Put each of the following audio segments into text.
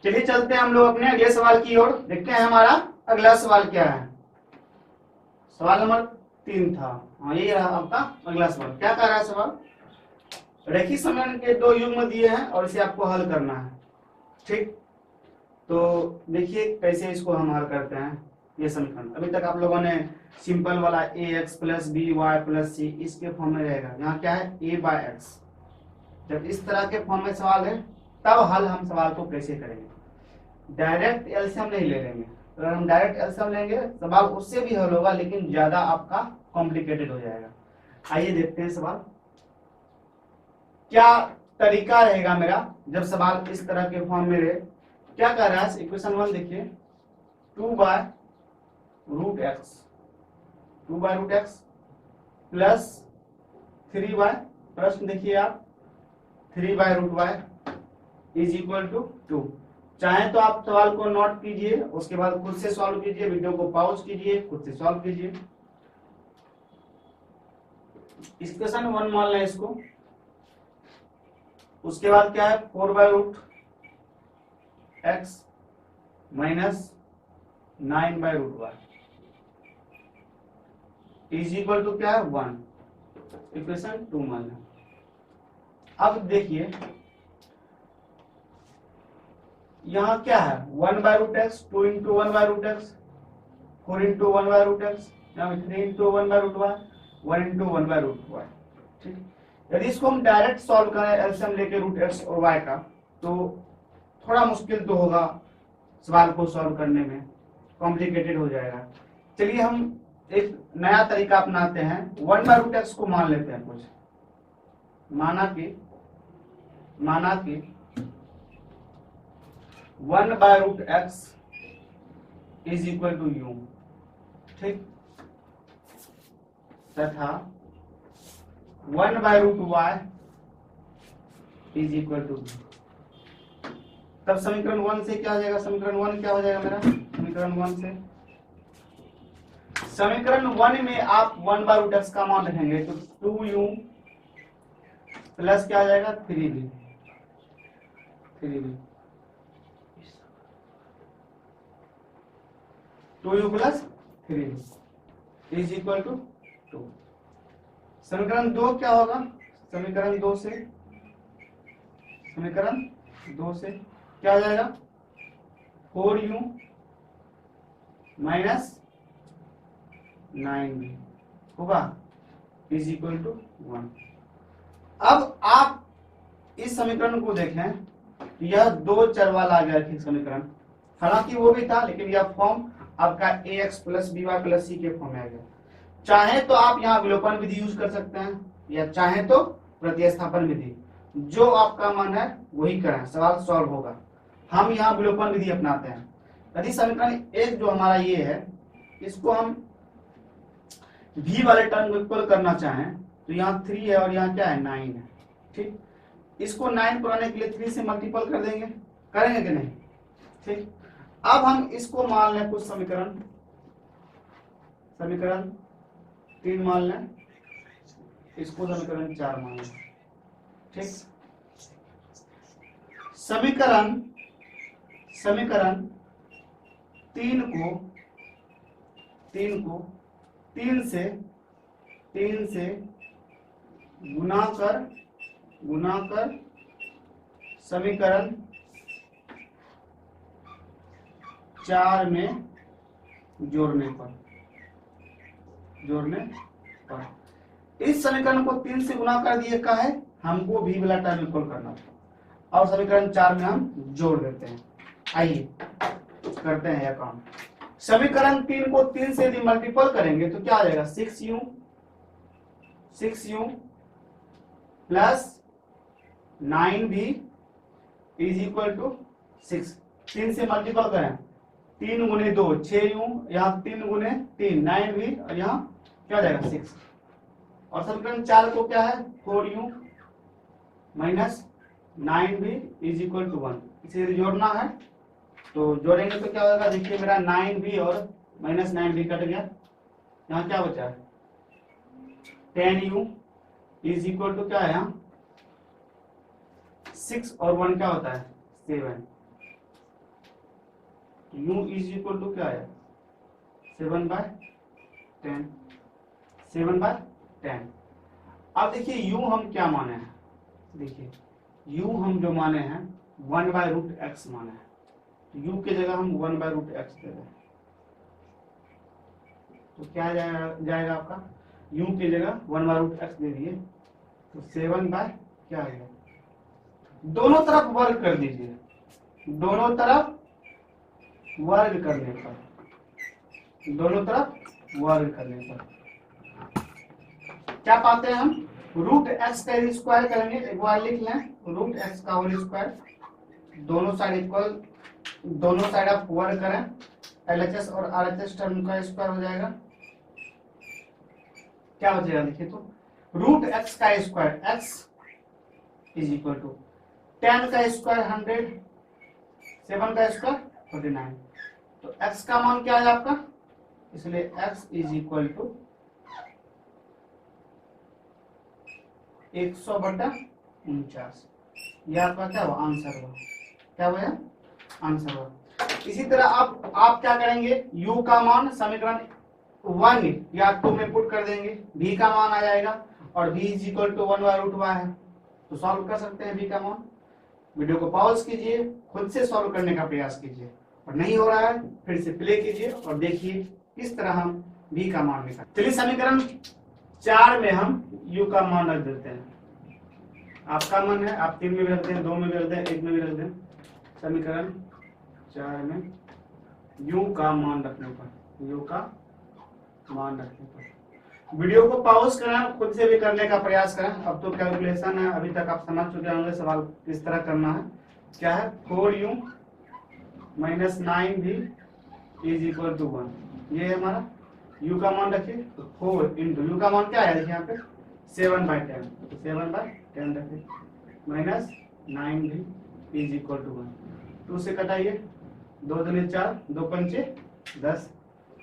चलिए चलते हैं हम लोग अपने अगले सवाल की ओर, देखते हैं हमारा अगला सवाल क्या है। सवाल नंबर 3 था, हाँ यही रहा आपका अगला सवाल। क्या कह रहा है सवाल? रेखीय समीकरण के दो युग्म दिए हैं और इसे आपको हल करना है। ठीक, तो देखिए कैसे इसको हम हल करते हैं। ये समीकरण अभी तक आप लोगों ने सिंपल वाला ax plus B Y plus C इसके फॉर्म में रहेगा। यहाँ क्या है a बाय एक्स। जब इस तरह के फॉर्म में सवाल है तब हल हम सवाल को कैसे करेंगे। डायरेक्ट एलसीएम नहीं ले लेंगे, अगर हम डायरेक्ट एलसीएम लेंगे सवाल उससे भी हल होगा लेकिन ज्यादा आपका कॉम्प्लिकेटेड हो जाएगा। आइए देखते हैं सवाल क्या तरीका रहेगा मेरा जब सवाल इस तरह के फॉर्म में रहे। क्या कह रहा है इक्वेशन 1 देखिए, 2 by root x plus 3 by, प्रश्न देखिए आप 3 by root y is equal to 2। चाहे तो आप सवाल को नोट कीजिए, उसके बाद खुद से सॉल्व कीजिए, वीडियो को पॉज कीजिए, खुद से सॉल्व कीजिए। इक्वेशन 1 मान लें इसको। उसके बाद क्या है 4 by root x minus 9 by root y is equal to क्या है 1। इक्वेशन 2 मान लें। अब देखिए यहाँ क्या है 1 by root x, 2 into 1 by root x, 4 into 1 by root x, 3 into 1 by root y, 1 into 1 by root y. ठीक, यदि इसको हम डायरेक्ट सॉल्व करें एलसीएम लेके रूट एक्स और वाई का तो थोड़ा मुश्किल तो होगा सवाल को सॉल्व करने में, कॉम्प्लिकेटेड हो जाएगा। चलिए हम एक नया तरीका अपनाते हैं, 1 बाय रूट एक्स को मान लेते हैं कुछ, माना कि 1 by root x is equal to u. ठीक, तथा 1 by root y is equal to, तब समीकरण 1 से क्या हो जाएगा, समीकरण 1 क्या हो जाएगा मेरा, समीकरण 1 में आप 1 बाय रूट एक्स का मान रखेंगे तो 2u प्लस क्या आ जाएगा 3v 2u plus 3v is equal to 2। समीकरण 2 क्या होगा, समीकरण 2 से क्या हो जाएगा 4u माइनस 9v होगा इज इक्वल टू 1। अब आप इस समीकरण को देखें, यह दो चर वाला आ गया ठीक समीकरण, हालांकि वो भी था लेकिन यह फॉर्म आपका ax plus B Y plus C के फॉर्म में आ गया। चाहे तो आप यहाँ विलोपन विधि यूज कर सकते हैं या चाहे तो प्रतिस्थापन विधि, जो आपका मन है वही करें, सवाल सॉल्व होगा। हम यहाँ विलोपन विधि अपनाते हैं। यदि समीकरण 1 जो हमारा ये है इसको हम v वाले टर्म को इक्वल करना चाहें तो यहाँ 3 है और यहाँ क्या है 9 है। ठीक, इसको 9 को लाने के लिए 3 से मल्टीपल कर देंगे, करेंगे कि नहीं। ठीक, अब हम इसको मान लें कुछ समीकरण 3 मान लें, इसको समीकरण 4 मान लें। ठीक, समीकरण 3 को 3 से गुना कर समीकरण 4 में जोड़ने पर इस समीकरण को 3 से गुना कर दिए का है, हमको भी वाला टर्म इक्वल करना था और समीकरण 4 में हम जोड़ देते हैं। आइए करते हैं यह काम। समीकरण 3 को 3 से यदि मल्टीपल करेंगे तो क्या आ जाएगा 6u plus 9v is equal to 6। 3 से मल्टीपल करें 3 गुने 2 6u, यहाँ 3 गुने 3 9v और यहाँ क्या जाएगा 6। और समीकरण 4 को क्या है 4u minus 9v is equal to 1। इसे यदि जोड़ना है तो जोड़ेंगे तो क्या होगा, देखिए मेरा 9v और माइनस 9v कट गया, यहाँ क्या बचा है 10u इज इक्वल टू क्या है यहाँ 6 और 1 क्या होता है 7। u इज इक्वल टू क्या आया 7/10, 7/10। अब देखिए u हम क्या माने हैं, देखिए u हम जो माने हैं 1/√x माने हैं, तो u की जगह हम 1/√x दे दें, तो क्या जाएगा आपका u की जगह 1/√x दे दिए, तो 7 क्या आ गया, दोनों तरफ वर्ग कर दीजिए, दोनों तरफ वर्ग करने पर, दोनों तरफ वर्ग करने पर क्या पाते हैं हम, √x का स्क्वायर करेंगे, एक बार लिख लें √x का होल स्क्वायर, दोनों साइड इक्वल, दोनों साइड आप वर्ग करें, LHS और RHS टर्म का स्क्वायर हो जाएगा, क्या बचेगा देखिए, तो √x का square x is equal to 10 का स्क्वायर 100, 7 का स्क्वायर 49, तो x का मान क्या है आपका, इसलिए x इज इक्वल टू 100/49, ये आपका क्या हुआ, आंसर हुआ, क्या हुआ आंसर हुआ। इसी तरह आप क्या करेंगे, u का मान समीकरण 1 या 2 में पुट कर देंगे, v का मान आ जाएगा, और v is equal to 1/√y है, तो सॉल्व कर सकते हैं v का मान। वीडियो को पॉज कीजिए, खुद से सॉल्व करने का प्रयास कीजिए, और नहीं हो रहा है फिर से प्ले कीजिए और देखिए किस तरह हम v का मान निकाल। चलिए समीकरण 4 में हम u का मान रख देते हैं, आपका मन है आप 3 में भी रख दें, 2 में भी रख दें, 1 में भी रख दें, समीकरण 4 में u का मान रखने पर, u का मान रखने पर वीडियो को पॉज करें, खुद से भी करने का प्रयास करें। अब तो कैलकुलेशन है, अभी तक आप समझ चुके होंगे सवाल किस तरह करना है, क्या है 4u - 9v is equal to 1, ये है हमारा u का मान रखिए, तो 4 इंटू u का मान क्या है देखिए यहाँ पे 7/10, तो 7/10 रखिए, -9v इज इक्वल टू 1, 2 से कटाइए, 2 दूनी 4, 2 पंचे 10,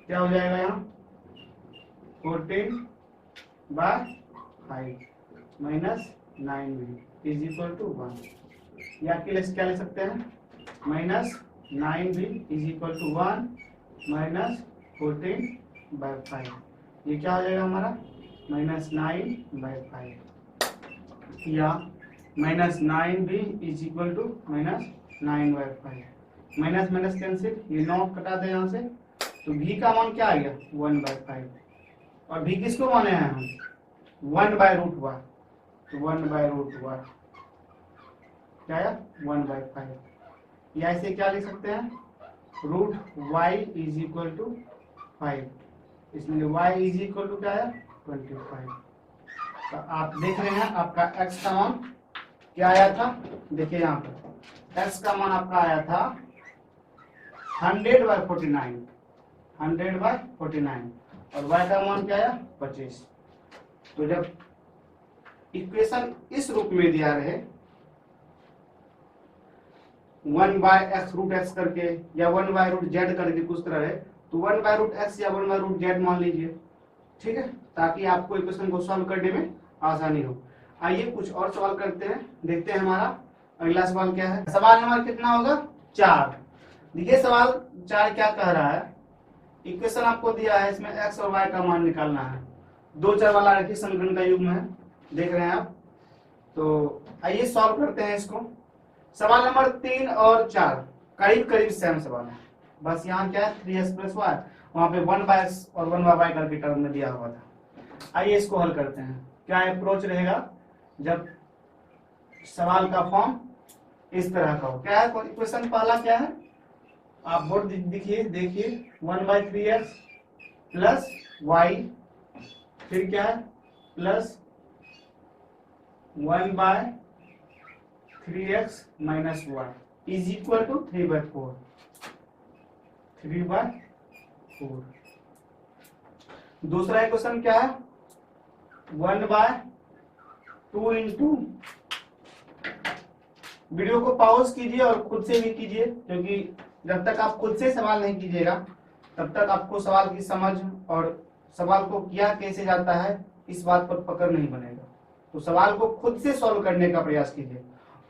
क्या हो जाएगा यहाँ 14/5 -9v इज इक्वल टू 1, या क्या लिख सकते हैं -9v इज इक्वल टू 1 -14/5, ये क्या हो जाएगा हमारा -9/5, या -9v is equal to -9/5, minus minus cancel, ये 9 कटा दे यहाँ से, तो v का मान क्या आ गया 1/5, और v किसको माने हैं हम 1/√y, तो 1/√y क्या है 1/5, या ऐसे क्या लिख सकते हैं √y इज इक्वल टू 5, इसलिए y इज इक्वल टू क्या है 25। तो आप देख रहे हैं आपका x का मान क्या आया था, देखिए यहाँ पर x का मान आपका आया था 100/49, 100/49, और y का मान क्या आया 25। तो जब इक्वेशन इस रूप में दिया रहे 1/x√x करके या 1/√z करके कुछ तरह है, तो 1/√x या 1/√z मान लीजिए, ठीक है, ताकि आपको इक्वेशन को सॉल्व करने में आसानी हो। आइए कुछ और सवाल करते हैं, देखते हैं हमारा अगला सवाल क्या है। सवाल नंबर कितना होगा 4। देखिए सवाल 4 क्या कह रहा है, इक्वेशन आपको दिया है, इसमें x और y का मान निकालना है, दो चर वाला रैखिक समीकरण का युग्म है, देख रहे हैं आप। तो आइए सॉल्व करते हैं इसको। सवाल नंबर 3 और 4 करीब करीब सेम सवाल है, बस यहाँ क्या है 3x + y, वहां पे 1/x और 1/y करके टर्म में दिया हुआ था। आइए इसको हल करते हैं। क्या अप्रोच रहेगा जब सवाल का फॉर्म इस तरह का हो। क्या है इक्वेशन पहला, क्या है आप बोर्ड देखिए 1/3x + y, फिर क्या है plus 1/3x - y is equal to 3/4, 3/4। दूसरा इक्वेशन क्या है 1/2 इंटू, वीडियो को पॉज कीजिए और खुद से भी कीजिए, क्योंकि जब तक आप खुद से सवाल नहीं कीजिएगा तब तक आपको सवाल की समझ और सवाल को किया कैसे जाता है इस बात पर पकड़ नहीं बनेगा। तो सवाल को खुद से सॉल्व करने का प्रयास कीजिए।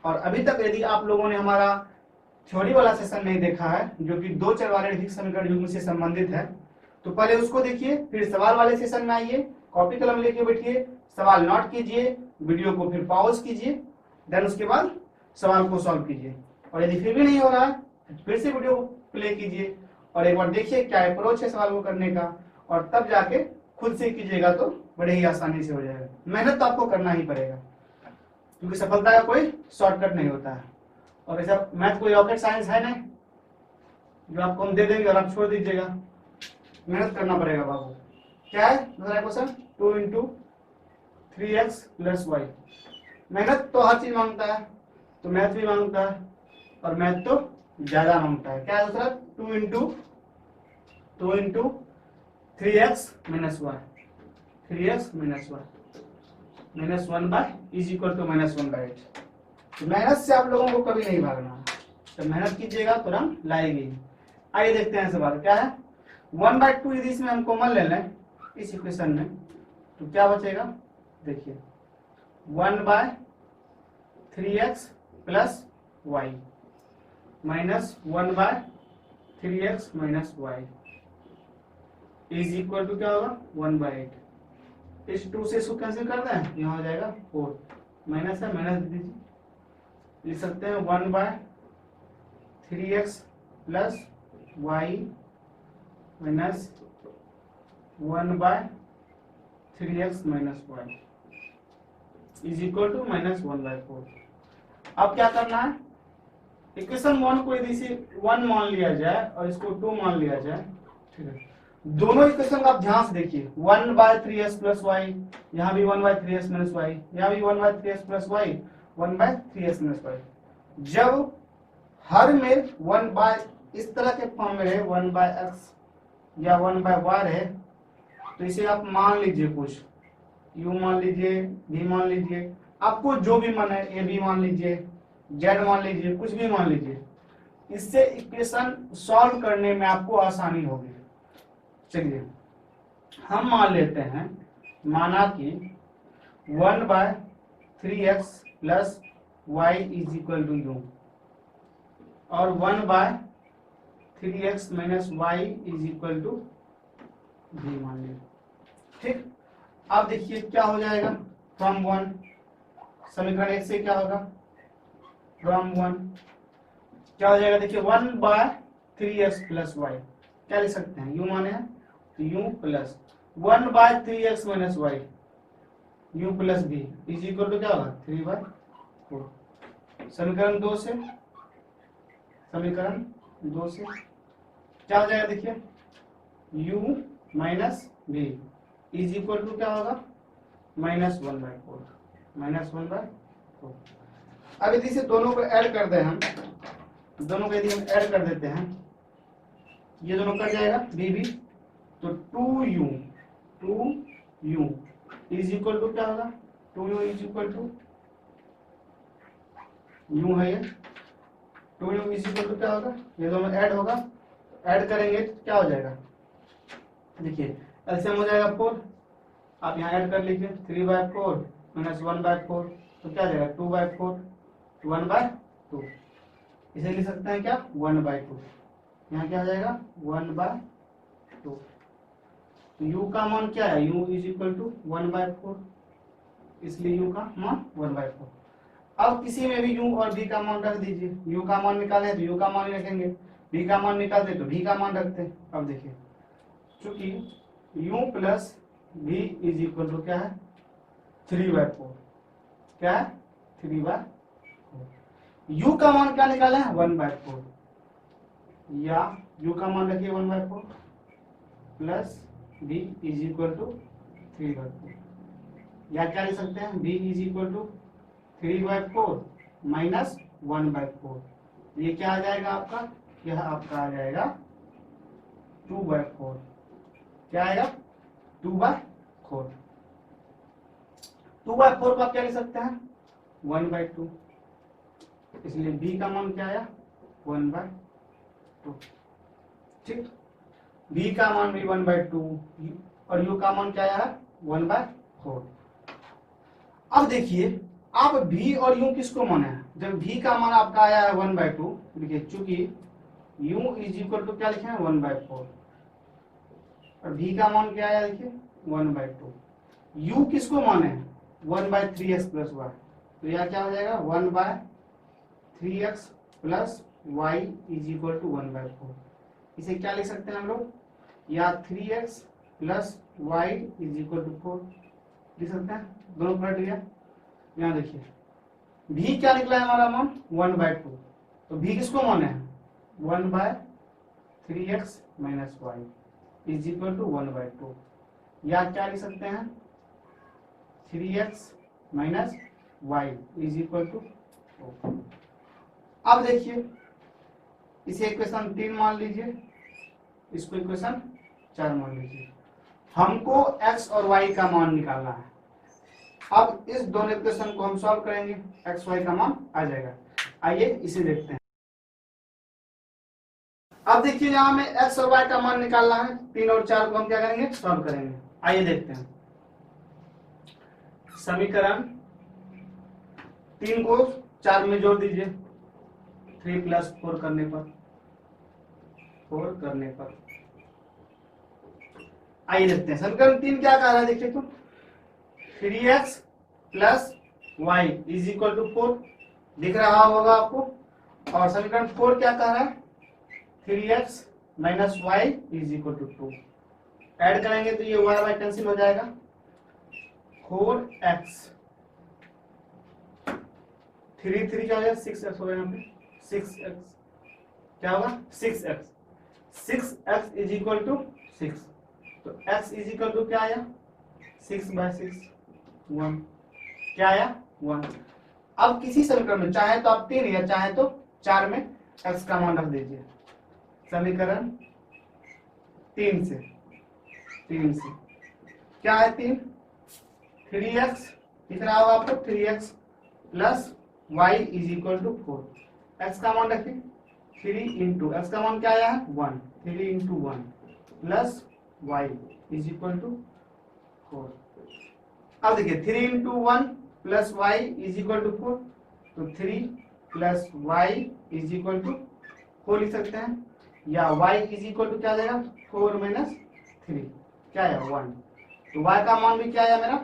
और अभी तक यदि आप लोगों ने हमारा थ्योरी वाला सेशन नहीं देखा है, जो कि दो चर वाले रैखिक समीकरण युग्म से संबंधित है, तो पहले उसको देखिए, फिर सवाल वाले सेशन में आइए, कॉपी कलम लेके बैठिए, सवाल नोट कीजिए, वीडियो को फिर पॉज कीजिए, देन उसके बाद सवाल को सॉल्व कीजिए। और यदि फिर भी नहीं हो रहा है तो फिर से वीडियो प्ले कीजिए और एक बार देखिए क्या अप्रोच है सवाल को करने का, और तब जाके खुद से कीजिएगा तो बड़े ही आसानी से हो जाएगा। मेहनत तो आपको करना ही पड़ेगा, क्योंकि सफलता का कोई शॉर्टकट नहीं होता है। और ऐसा मैथ कोई रॉकेट साइंस है नहीं जो आपको हम दे देंगे और आप छोड़ दीजिएगा। मेहनत करना पड़ेगा बाबू। क्या है दूसरा क्वेश्चन? 2 × 3x + y। मेहनत तो हर चीज मांगता है, तो मैथ भी मांगता है, और मैथ तो ज्यादा मांगता है। क्या है दूसरा? 2 × 3x - y, 3x - y -1 is equal to -1/8। तो मेहनत से आप लोगों को कभी नहीं भागना है, तो मेहनत कीजिएगा तुरंत लाएगी। आइए देखते हैं सवाल क्या है। 1/2 यदि इसमें हम कॉमन ले लें इस इक्वेशन में, तो क्या बचेगा? देखिए 1/3x + y -1/3x - y is equal to क्या होगा? 1/8। इस 2 से इसको कैंसिल कर दें, यहाँ हो जाएगा 4, माइनस है माइनस दे दीजिए, लिख सकते हैं 1/3x + y -1/3x - y is equal to -1/4। अब क्या करना है? इक्वेशन 1 को यदि इसे 1 मान लिया जाए और इसको 2 मान लिया जाए, ठीक है, दोनों इक्वेशन का आप ध्यान से देखिए। 1/3x + y, यहाँ भी 1/3x - y, यहाँ भी 1/3x + y, 1/3x - y। जब हर में 1 इस तरह के फॉर्म में रहे, 1/x या 1/y रहे, तो इसे आप मान लीजिए कुछ u मान लीजिए, v मान लीजिए, आपको जो भी मन है, a b मान लीजिए, z मान लीजिए, कुछ भी मान लीजिए। इससे इक्वेशन सॉल्व करने में आपको आसानी होगी। चलिए हम मान लेते हैं, माना कि 1/3x + y is equal to u और 1/3x - y is equal to v मान लिया। ठीक, अब देखिए क्या हो जाएगा। फ्रॉम 1 समीकरण 1 से क्या होगा? फ्रॉम 1 क्या हो जाएगा? देखिए 1/3x + y क्या लिख सकते हैं? u माने हैं तो u plus 1/3x - y u + v is equal to क्या होगा? 3/4। समीकरण 2 से क्या हो जाएगा? देखिए u - v is equal to क्या होगा? -1/4। अब यदि इसे दोनों को ऐड कर दें हम, दोनों को यदि हम ऐड कर देते हैं, ये दोनों कट जाएगा v, तो 2u इज इक्वल टू क्या होगा? 2u is equal to u है ये, 2u इज इक्वल टू क्या होगा? ये दोनों ऐड होगा, ऐड करेंगे तो क्या हो जाएगा? देखिए एलसीएम हो जाएगा 4, आप यहाँ ऐड कर लीजिए, 3/4 - 1/4 तो क्या जाएगा? 2/4, 1/2। इसे लिख सकते हैं क्या? 1/2। यहाँ क्या हो जाएगा? 1/2। u का मान क्या है? u इज इक्वल टू 1/4, इसलिए u का मान 1/4। अब किसी में भी u और v का मान रख दीजिए। u का मान निकाले तो u का मान रखेंगे, v का मान निकालते तो v का मान रखते। अब देखिए चूंकि u + v is equal to क्या है? 3/4। क्या है? 3/4। u का मान क्या निकाले हैं? 1/4, या u का मान रखिए 1/4 plus v is equal to 3/4, या क्या लिख सकते हैं? v is equal to 3/4 minus 1/4। ये क्या आ जाएगा आपका? यह आपका आ जाएगा 2/4। क्या आएगा? 2/4। 2/4 को आप क्या लिख सकते हैं? 1/2, इसलिए b का मान क्या आया? 1/2। ठीक, b का मान भी 1/2 और u का मान क्या आया है? 1/4। अब देखिए आप v और u किसको माने हैं? जब v का मान आपका आया है 1/2, देखिए चूंकि u इज इक्वल टू क्या लिखे हैं 1/4 और v का मान क्या आया देखिए 1/2। u किसको माने 1/3x प्लस वाई, तो यह क्या हो जाएगा 1/3x plus y is equal to 1/4। इसे क्या लिख सकते हैं हम लोग, या 3x plus y is equal to 4 लिख सकते हैं। दोनों पलट लिया, यहाँ देखिए v क्या निकला है हमारा मान 1/2, तो v किसको माने हैं 1/3x minus y is equal to 1/2, या क्या लिख सकते हैं 3x minus y is equal to 4। अब देखिए इसे इक्वेशन 3 मान लीजिए, इसको इक्वेशन 4 मान लीजिए। हमको x और y का मान निकालना है। अब इस दोनों इक्वेशन को हम सॉल्व करेंगे, x y का मान आ जाएगा। आइए इसे देखते हैं। अब देखिए यहाँ में x और y का मान निकालना है, 3 और 4 को हम क्या करेंगे सॉल्व करेंगे। आइए देखते हैं। समीकरण 3 को 4 में जोड़ दीजिए, 3 + 4 करने पर आइए देखते हैं। समीकरण 3 क्या कह रहा है देखिए, तो 3x plus y is equal to 4 दिख रहा होगा आपको, और समीकरण 4 क्या कह रहा है 3x minus y is equal to 2। Add करेंगे तो ये y कैंसिल हो जाएगा, 4x 3 3 क्या हो जाएगा 6x होगा, यहाँ पे 6x क्या होगा 6x इज इक्वल टू 6, तो x इज इक्वल टू क्या आया 6/6 1, क्या आया 1। अब किसी समीकरण में चाहे तो आप 3 या चाहे तो 4 में x का मान रख दीजिए। समीकरण 3 से क्या है 3x दिख रहा होगा आपको, 3x प्लस y is equal to 4। x का मान रखिए 3 इंटू x का मान क्या आया है 1, 3 into 1 plus y is equal to 4। अब देखिए 3 into 1 plus y is equal to 4, तो 3 plus y is equal to 4 लिख सकते हैं, या y इज इक्वल टू क्या जाएगा 4 माइनस 3 क्या आया 1, तो y का मान भी क्या आया मेरा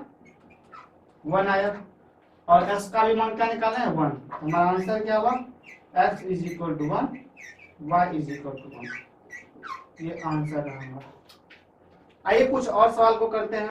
1 आया, और x का भी मान क्या निकालना है 1। हमारा आंसर क्या हुआ x is equal to 1, y is equal to 1, ये आंसर है हमारा। आइए कुछ और सवाल को करते हैं।